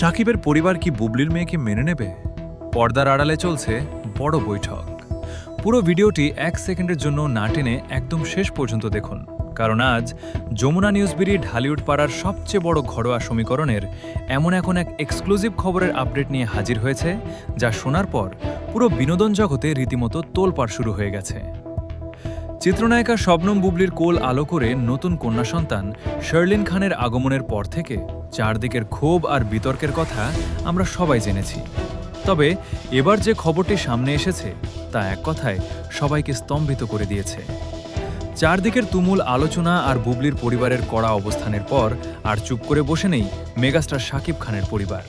সাকিবের পরিবার কি বুবলির মেয়েকে মেনে নেবে? পর্দার আড়ালে চলছে বড় বৈঠক। পুরো ভিডিওটি 1 সেকেন্ডের জন্য না টেনে একদম শেষ পর্যন্ত দেখুন, কারণ আজ যমুনা নিউজ বিডি ঢালিউড পাড়ার সবচেয়ে বড় ঘরোয়া সমীকরণের এমন এখন এক এক্সক্লুসিভ খবরের আপডেট নিয়ে হাজির হয়েছে, যা শোনার পর পুরো বিনোদন জগতে রীতিমতো তোলপাড় শুরু হয়ে গেছে। চিত্রনায়িকা শবনম বুবলির কোল আলো করে নতুন কন্যা সন্তান শার্লিন খানের আগমনের পর থেকে চারদিকের ক্ষোভ আর বিতর্কের কথা আমরা সবাই জেনেছি। তবে এবার যে খবরটি সামনে এসেছে তা এক কথায় সবাইকে স্তম্ভিত করে দিয়েছে। চারদিকের তুমুল আলোচনা আর বুবলির পরিবারের কড়া অবস্থানের পর আর চুপ করে বসে নেই মেগাস্টার শাকিব খানের পরিবার।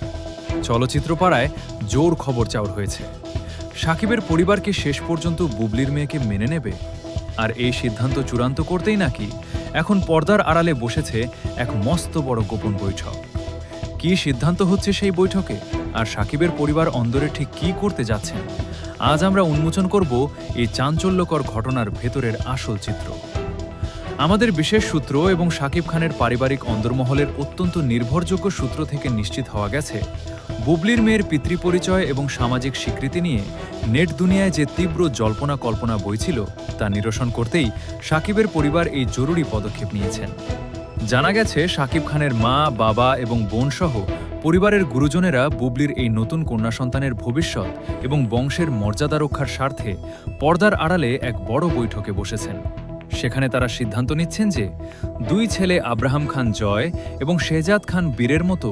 চলচ্চিত্র পাড়ায় জোর খবর চাউর হয়েছে। শাকিবের পরিবার কি শেষ পর্যন্ত বুবলির মেয়েকে মেনে নেবে? আর এই সিদ্ধান্ত চূড়ান্ত করতেই নাকি এখন পর্দার আড়ালে বসেছে এক মস্ত বড় গোপন বৈঠক। কী সিদ্ধান্ত হচ্ছে সেই বৈঠকে, আর শাকিবের পরিবার অন্দরে ঠিক কী করতে যাচ্ছেন, আজ আমরা উন্মোচন করব এই চাঞ্চল্যকর ঘটনার ভেতরের আসল চিত্র। আমাদের বিশেষ সূত্র এবং শাকিব খানের পারিবারিক অন্দরমহলের অত্যন্ত নির্ভরযোগ্য সূত্র থেকে নিশ্চিত হওয়া গেছে, বুবলির মেয়ের পিতৃপরিচয় এবং সামাজিক স্বীকৃতি নিয়ে নেট দুনিয়ায় যে তীব্র জল্পনা কল্পনা বইছিল তা নিরসন করতেই শাকিবের পরিবার এই জরুরি পদক্ষেপ নিয়েছেন। জানা গেছে শাকিব খানের মা, বাবা এবং বোন সহ পরিবারের গুরুজনেরা বুবলির এই নতুন কন্যা সন্তানের ভবিষ্যৎ এবং বংশের মর্যাদা রক্ষার স্বার্থে পর্দার আড়ালে এক বড় বৈঠকে বসেছেন। সেখানে তারা সিদ্ধান্ত নিচ্ছেন যে দুই ছেলে আব্রাহাম খান জয় এবং শেহজাদ খান বীরের মতো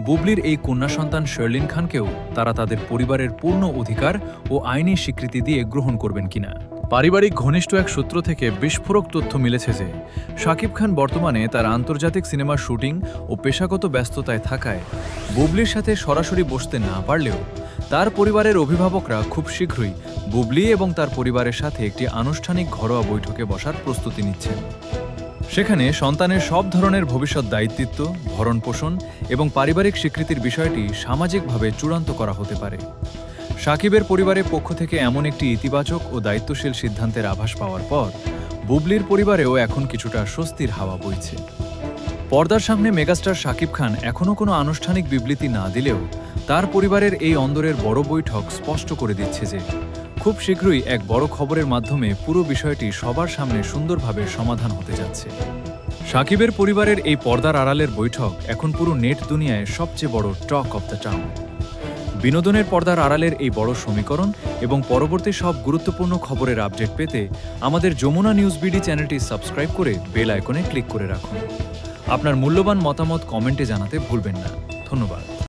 বুবলির এই কন্যা সন্তান শার্লিন খানকেও তারা তাদের পরিবারের পূর্ণ অধিকার ও আইনি স্বীকৃতি দিয়ে গ্রহণ করবেন কিনা। পারিবারিক ঘনিষ্ঠ এক সূত্র থেকে বিস্ফোরক তথ্য মিলেছে যে শাকিব খান বর্তমানে তার আন্তর্জাতিক সিনেমার শুটিং ও পেশাগত ব্যস্ততায় থাকায় বুবলির সাথে সরাসরি বসতে না পারলেও তার পরিবারের অভিভাবকরা খুব শীঘ্রই বুবলি এবং তার পরিবারের সাথে একটি আনুষ্ঠানিক ঘরোয়া বৈঠকে বসার প্রস্তুতি নিচ্ছেন। সেখানে সন্তানের সব ধরনের ভবিষ্যৎ দায়িত্ব, ভরণপোষণ এবং পারিবারিক স্বীকৃতির বিষয়টি সামাজিকভাবে চূড়ান্ত করা হতে পারে। শাকিবের পরিবারের পক্ষ থেকে এমন একটি ইতিবাচক ও দায়িত্বশীল সিদ্ধান্তের আভাস পাওয়ার পর বুবলির পরিবারেও এখন কিছুটা স্বস্তির হাওয়া বইছে। পর্দার সামনে মেগাস্টার শাকিব খান এখনও কোনো আনুষ্ঠানিক বিবৃতি না দিলেও তার পরিবারের এই অন্দরের বড় বৈঠক স্পষ্ট করে দিচ্ছে যে খুব শীঘ্রই এক বড় খবরের মাধ্যমে পুরো বিষয়টি সবার সামনে সুন্দরভাবে সমাধান হতে যাচ্ছে। শাকিবের পরিবারের এই পর্দার আড়ালের বৈঠক এখন পুরো নেট দুনিয়ায় সবচেয়ে বড় টক অফ দ্য টাউন। বিনোদনের পর্দার আড়ালের এই বড় সমীকরণ এবং পরবর্তী সব গুরুত্বপূর্ণ খবরের আপডেট পেতে আমাদের যমুনা নিউজ বিডি চ্যানেলটি সাবস্ক্রাইব করে বেল আইকনে ক্লিক করে রাখুন। আপনার মূল্যবান মতামত কমেন্টে জানাতে ভুলবেন না। ধন্যবাদ।